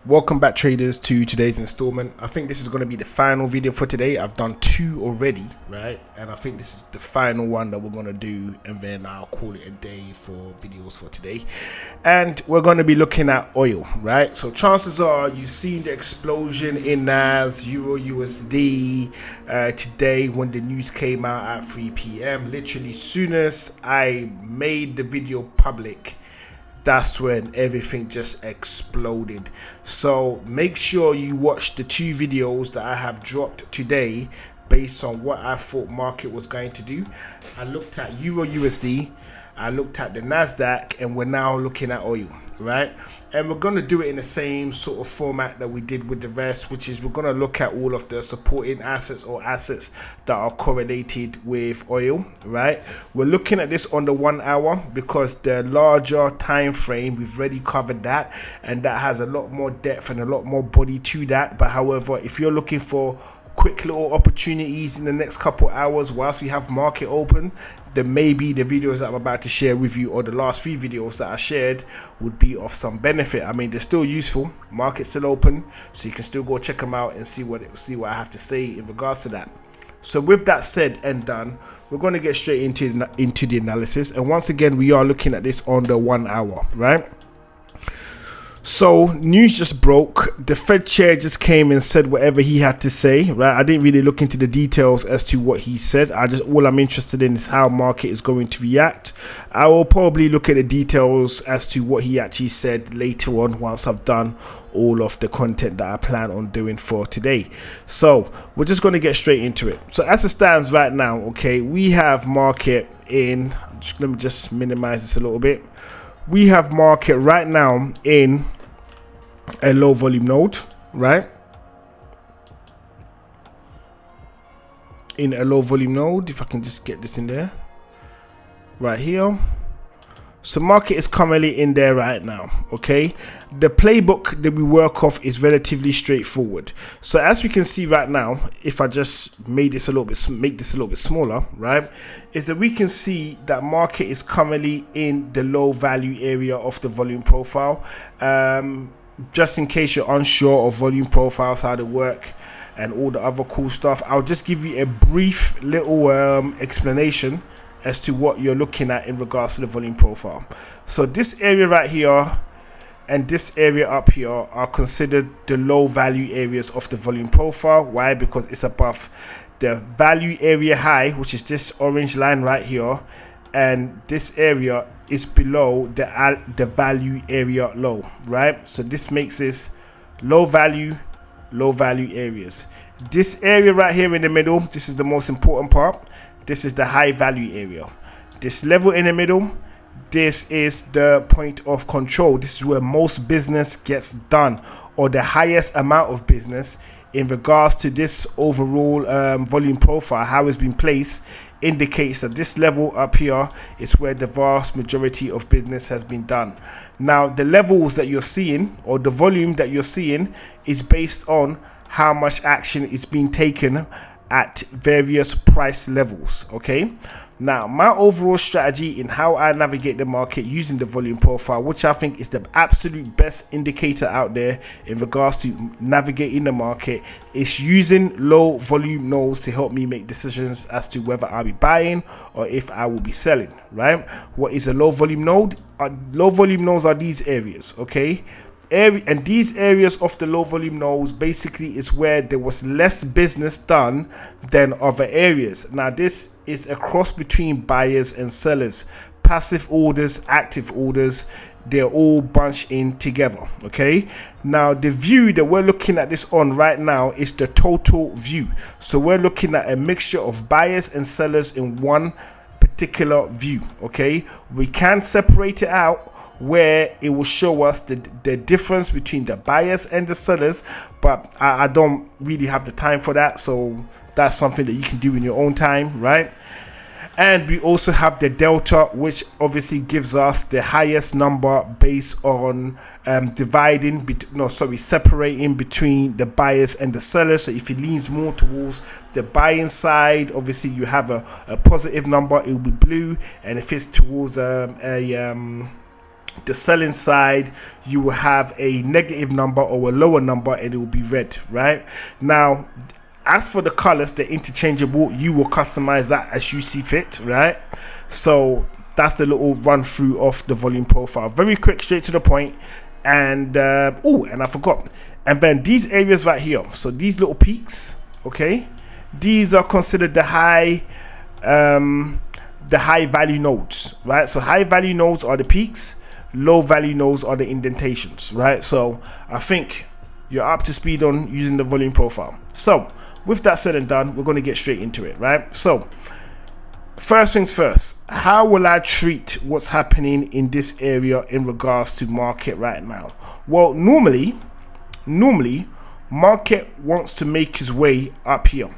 Welcome back, traders, to today's installment. I think this is going to be the final video for today. I've done two already, right? And I think this is the final one that we're going to do, and then I'll call it a day for videos for today. And we're going to be looking at oil, right? So chances are you've seen the explosion in NAS, Euro USD today when the news came out at 3 p.m. Literally, as soon as I made the video public, that's when everything just exploded. So make sure you watch the two videos that I have dropped today based on what I thought market was going to do. I looked at Euro USD, I looked at the NASDAQ, and we're now looking at oil, right? And we're going to do it in the same sort of format that we did with the rest, which is we're going to look at all of the supporting assets or assets that are correlated with oil, right? We're looking at this on the 1 hour because the larger time frame, we've already covered that, and that has a lot more depth and a lot more body to that. But however, if you're looking for quick little opportunities in the next couple hours whilst we have market open, then maybe the videos that I'm about to share with you, or the last three videos that I shared, would be of some benefit. I mean, they're still useful, market's still open, so you can still go check them out and see what I have to say in regards to that. So with that said and done, we're going to get straight into the analysis. And once again, we are looking at this on the 1 hour, right? So news just broke. The Fed chair just came and said whatever he had to say, right? I didn't really look into the details as to what he said. All I'm interested in is how market is going to react. I will probably look at the details as to what he actually said later on once I've done all of the content that I plan on doing for today. So we're just going to get straight into it. So as it stands right now, okay, we have market in, let me just minimize this a little bit. We have market right now in a low volume node, right? In a low volume node, if I can just get this in there, right here. So market is currently in there right now, okay? The playbook that we work off is relatively straightforward. So as we can see right now, if I just make this a little bit smaller, right, is that we can see that market is currently in the low value area of the volume profile. Just in case you're unsure of volume profiles, how they work, and all the other cool stuff, I'll just give you a brief little explanation as to what you're looking at in regards to the volume profile. So this area right here and this area up here are considered the low value areas of the volume profile. Why? Because it's above the value area high, which is this orange line right here, and this area is below the value area low, right? So this makes this low value areas. This area right here in the middle, this is the most important part. This is the high value area. This level in the middle, this is the point of control. This is where most business gets done, or the highest amount of business in regards to this overall volume profile. How it's been placed indicates that this level up here is where the vast majority of business has been done. Now the levels that you're seeing, or the volume that you're seeing, is based on how much action is being taken at various price levels, okay? Now my overall strategy in how I navigate the market using the volume profile, which I think is the absolute best indicator out there in regards to navigating the market, is using low volume nodes to help me make decisions as to whether I'll be buying or if I will be selling, right? What is a low volume node? Low volume nodes are these areas, okay? And these areas of the low volume nodes basically is where there was less business done than other areas. Now this is a cross between buyers and sellers, passive orders, active orders, they're all bunched in together, okay? Now the view that we're looking at this on right now is the total view. So we're looking at a mixture of buyers and sellers in one particular view, okay? We can separate it out where it will show us the difference between the buyers and the sellers, but I don't really have the time for that, so that's something that you can do in your own time, right? And we also have the delta, which obviously gives us the highest number based on separating between the buyers and the sellers. So if it leans more towards the buying side, obviously you have a positive number, it will be blue, and if it's towards the selling side, you will have a negative number or a lower number, and it will be red, right? Now, as for the colors, they're interchangeable. You will customize that as you see fit, right? So that's the little run through of the volume profile. Very quick, straight to the point. And and I forgot. And then these areas right here, so these little peaks, okay, these are considered the high value nodes, right? So high value nodes are the peaks, low value nodes are the indentations, right? So I think you're up to speed on using the volume profile. So with that said and done, we're going to get straight into it, right? So first things first, how will I treat what's happening in this area in regards to market right now? Well, normally market wants to make his way up here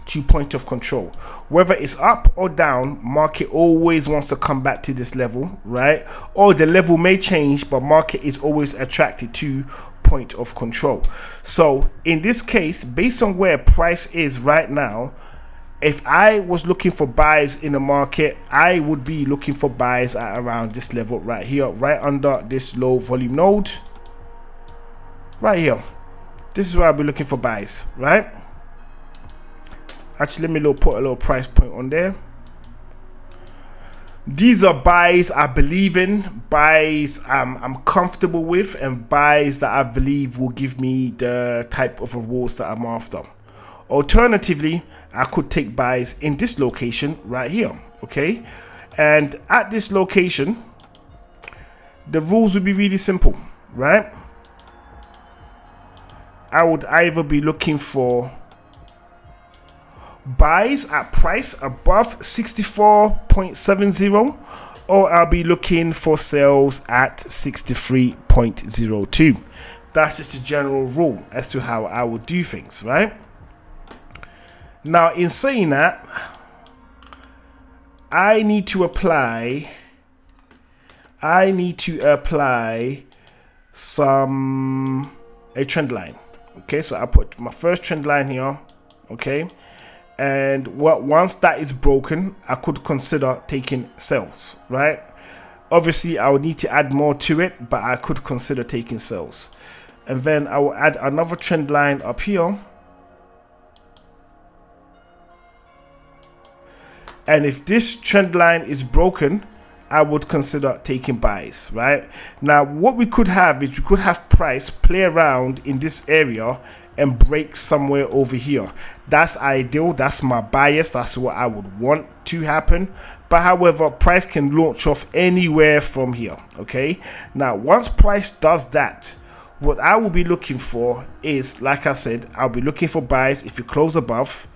to point of control. Whether it's up or down, market always wants to come back to this level, right? Or the level may change, but market is always attracted to point of control. So in this case, based on where price is right now, if I was looking for buys in the market, I would be looking for buys at around this level right here, right under this low volume node right here. This is where I'll be looking for buys, right? Actually, let me put a little price point on there. These are buys I believe in, buys I'm comfortable with, and buys that I believe will give me the type of rewards that I'm after. Alternatively, I could take buys in this location right here, okay? And at this location, the rules would be really simple, right? I would either be looking for buys at price above 64.70, or I'll be looking for sales at 63.02. That's just a general rule as to how I would do things, right? Now, in saying that, I need to apply a trend line. Okay, so I put my first trend line here, okay, and once that is broken, I could consider taking sales, right? Obviously, I would need to add more to it, but I could consider taking sales. And then I will add another trend line up here. And if this trend line is broken, I would consider taking buys, right? Now, what we could have is we could have price play around in this area and break somewhere over here. That's ideal. That's my bias. That's what I would want to happen. But however, price can launch off anywhere from here, okay? Now, once price does that, what I will be looking for is, like I said, I'll be looking for buys if you close above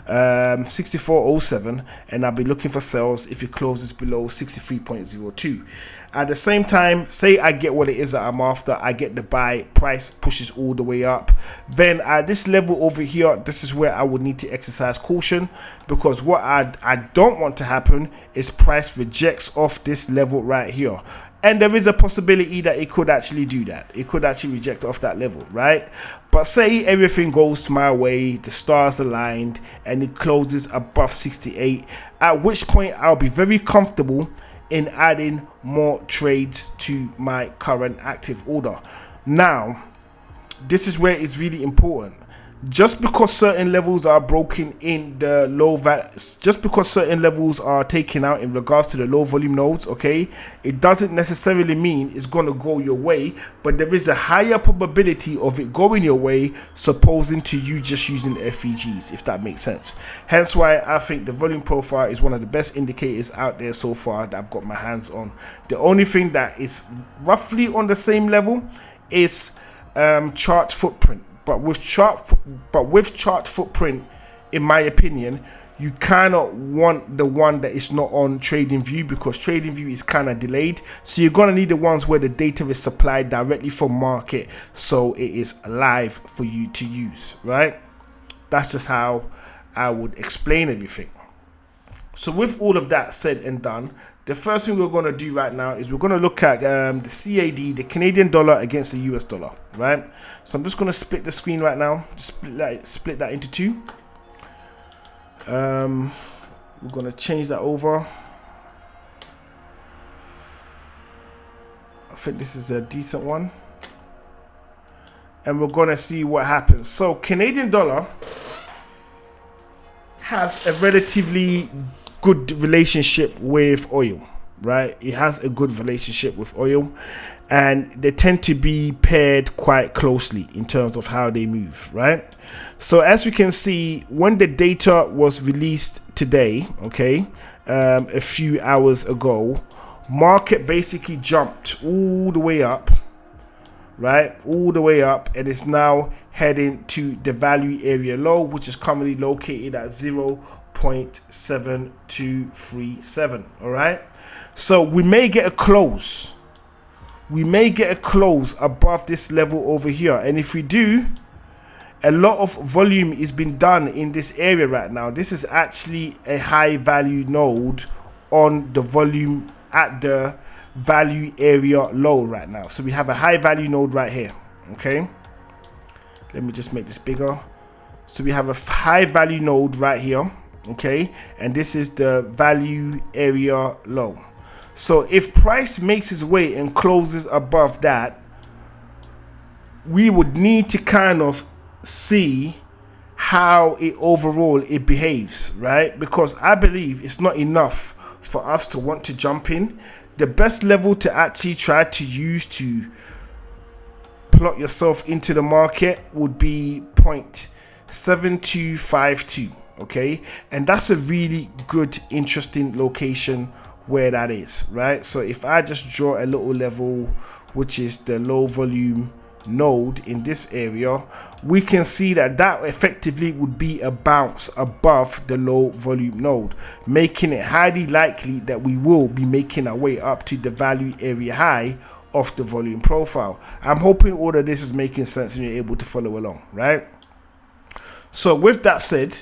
64.07, and I'll be looking for sales if it closes below 63.02. At the same time, say I get what it is that I'm after, I get the buy, price pushes all the way up, then at this level over here, this is where I would need to exercise caution, because what I don't want to happen is price rejects off this level right here. And there is a possibility that it could actually do that. It could actually reject off that level, right? But say everything goes my way, the stars aligned, and it closes above 68, at which point I'll be very comfortable in adding more trades to my current active order. Now, this is where it's really important. Just because certain levels are broken in the low just because certain levels are taken out in regards to the low volume nodes, okay, it doesn't necessarily mean it's going to go your way, but there is a higher probability of it going your way, supposing to you just using FEGs, if that makes sense. Hence why I think the volume profile is one of the best indicators out there so far that I've got my hands on. The only thing that is roughly on the same level is chart footprint. But with chart footprint, in my opinion, you cannot want the one that is not on TradingView, because TradingView is kind of delayed. So you're going to need the ones where the data is supplied directly from market, so it is live for you to use, right? That's just how I would explain everything. So with all of that said and done, the first thing we're going to do right now is we're going to look at the CAD, the Canadian dollar against the US dollar, right? So I'm just going to split the screen right now, split that into two. We're going to change that over. I think this is a decent one. And we're gonna see what happens. So Canadian dollar has a relatively good relationship with oil, right? It has a good relationship with oil, and they tend to be paired quite closely in terms of how they move, right? So as we can see, when the data was released today, okay, a few hours ago, market basically jumped all the way up, right, all the way up, and it's now heading to the value area low, which is currently located at 0.7237. all right, so we may get a close above this level over here, and if we do, a lot of volume is being done in this area right now. This is actually a high value node on the volume at the value area low right now. So we have a high value node right here. Okay, let me just make this bigger. So we have a high value node right here. Okay, and this is the value area low. So if price makes its way and closes above that, we would need to kind of see how it overall it behaves, right? Because I believe it's not enough for us to want to jump in. The best level to actually try to use to plot yourself into the market would be 0.7252, okay, and that's a really good, interesting location where that is, right? So if I just draw a little level, which is the low volume node in this area, we can see that that effectively would be a bounce above the low volume node, making it highly likely that we will be making our way up to the value area high of the volume profile. I'm hoping all of this is making sense and you're able to follow along, right? So with that said,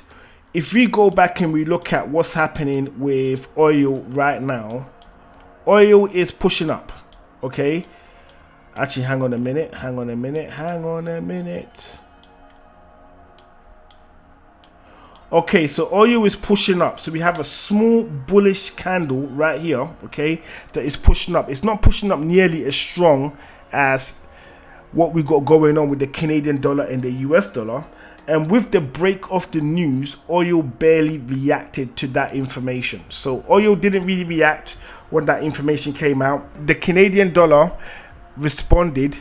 if we go back and we look at what's happening with oil right now, oil is pushing up, okay? Actually, hang on a minute. Okay, so oil is pushing up. So we have a small bullish candle right here, okay, that is pushing up. It's not pushing up nearly as strong as what we got going on with the Canadian dollar and the US dollar. And with the break of the news, oil barely reacted to that information. So oil didn't really react when that information came out. The Canadian dollar responded,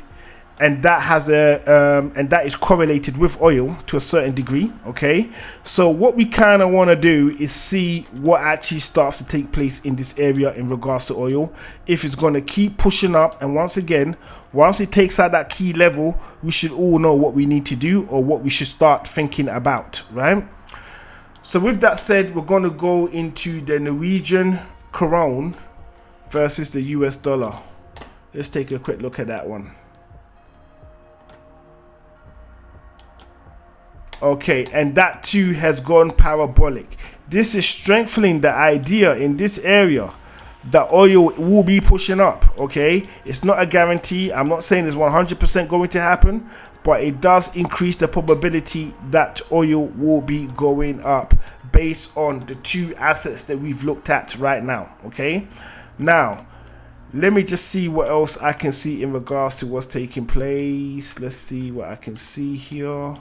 and that has and that is correlated with oil to a certain degree, okay? So what we kind of want to do is see what actually starts to take place in this area in regards to oil, if it's going to keep pushing up. And once again, once it takes out that key level, we should all know what we need to do or what we should start thinking about, right? So with that said, we're going to go into the Norwegian krone versus the US dollar. Let's take a quick look at that one. Okay, and that too has gone parabolic. This is strengthening the idea in this area that oil will be pushing up, okay? It's not a guarantee. I'm not saying it's 100% going to happen, but it does increase the probability that oil will be going up based on the two assets that we've looked at right now, okay? Now, let me just see what else I can see in regards to what's taking place. Let's see what I can see here.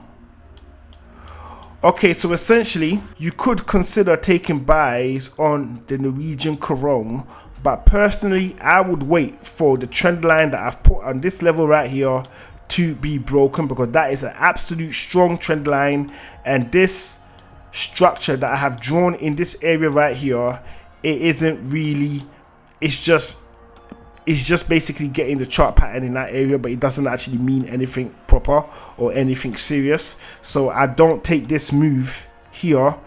Okay, so essentially, you could consider taking buys on the Norwegian krone, but personally, I would wait for the trend line that I've put on this level right here to be broken, because that is an absolute strong trend line, and this structure that I have drawn in this area right here, it isn't really, it's just basically getting the chart pattern in that area, but it doesn't actually mean anything proper or anything serious. So I don't take this move here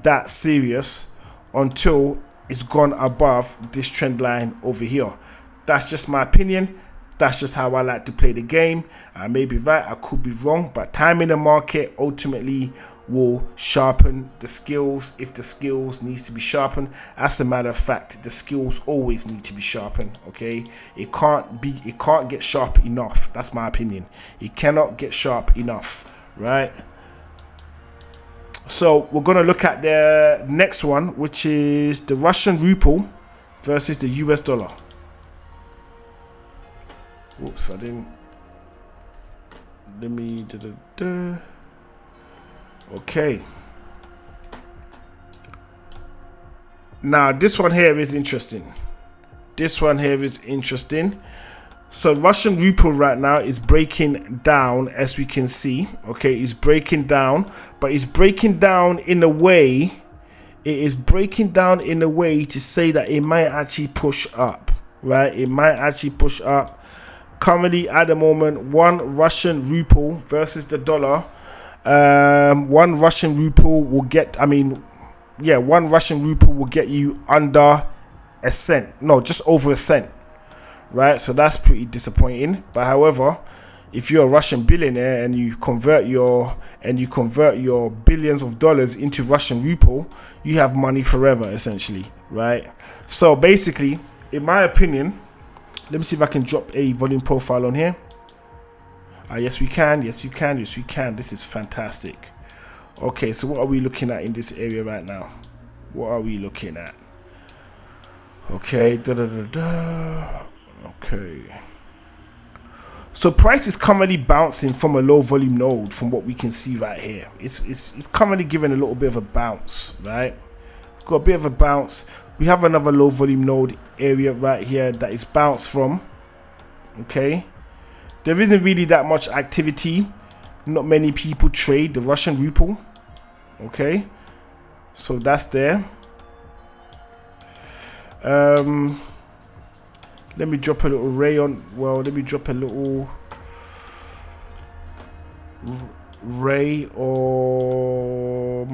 that serious until it's gone above this trend line over here. That's just my opinion. That's just how I like to play the game. I may be right, I could be wrong, but time in the market ultimately will sharpen the skills. If the skills needs to be sharpened, as a matter of fact, the skills always need to be sharpened, okay? It can't get sharp enough. That's my opinion. It cannot get sharp enough, right? So we're going to look at the next one, which is the Russian ruble versus the US dollar. Whoops, I didn't. Let me okay. Now this one here is interesting. This one here is interesting. So Russian ruble right now is breaking down, as we can see. Okay, it's breaking down, but it's breaking down in a way. It is breaking down in a way to say that it might actually push up, right? It might actually push up. Currently, at the moment, one Russian ruble versus the dollar. One Russian ruble will get. One Russian ruble will get you under a cent. No, just over a cent. Right, so that's pretty disappointing. But however, if you're a Russian billionaire and you convert your billions of dollars into Russian ruble, you have money forever, essentially, right? So basically, in my opinion, let me see if I can drop a volume profile on here. Yes, we can. Yes, you can. Yes, we can. This is fantastic. Okay, so what are we looking at in this area right now? What are we looking at? Okay, okay, so price is currently bouncing from a low volume node from what we can see right here. It's currently giving a little bit of a bounce, right? We've got a bit of a bounce. We have another low volume node area right here that is bounced from. Okay, there isn't really that much activity. Not many people trade the Russian ruble. Okay, so that's there. Let me drop a little ray on. Well, let me drop a little ray or.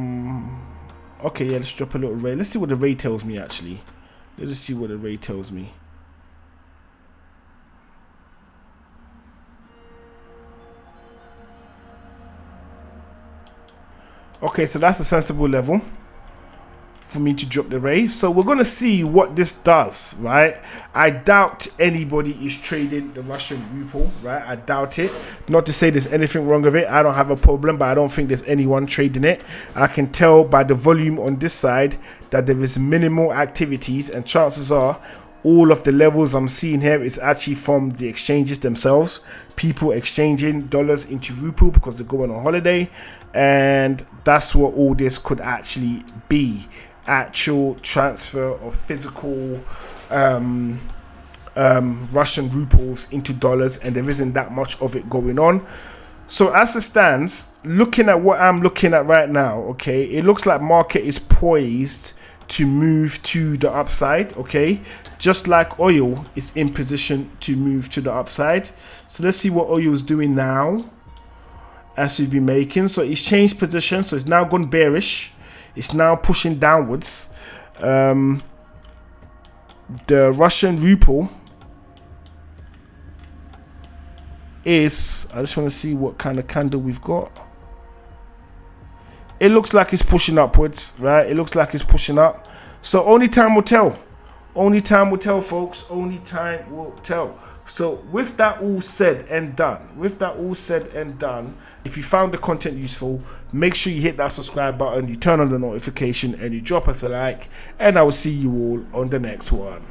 Okay, yeah, let's drop a little ray. Let's see what the ray tells me, actually. Let's just see what the ray tells me. Okay, so that's a sensible level for me to drop the ray. So we're gonna see what this does, right? I doubt anybody is trading the Russian ruble, right? I doubt it. Not to say there's anything wrong with it. I don't have a problem, but I don't think there's anyone trading it. I can tell by the volume on this side that there is minimal activities, and chances are all of the levels I'm seeing here is actually from the exchanges themselves. People exchanging dollars into ruble because they're going on holiday, and that's what all this could actually be. Actual transfer of physical Russian rubles into dollars, and there isn't that much of it going on. So as it stands, looking at what I'm looking at right now, okay, it looks like market is poised to move to the upside, okay, just like oil is in position to move to the upside. So let's see what oil is doing now as we've been making. So it's changed position, so it's now gone bearish. It's now pushing downwards. The Russian ruble is, I just want to see what kind of candle we've got. It looks like it's pushing upwards, right? It looks like it's pushing up. So only time will tell. Only time will tell, folks. Only time will tell. So with that all said and done, if you found the content useful, make sure you hit that subscribe button, you turn on the notification, and you drop us a like, and I will see you all on the next one.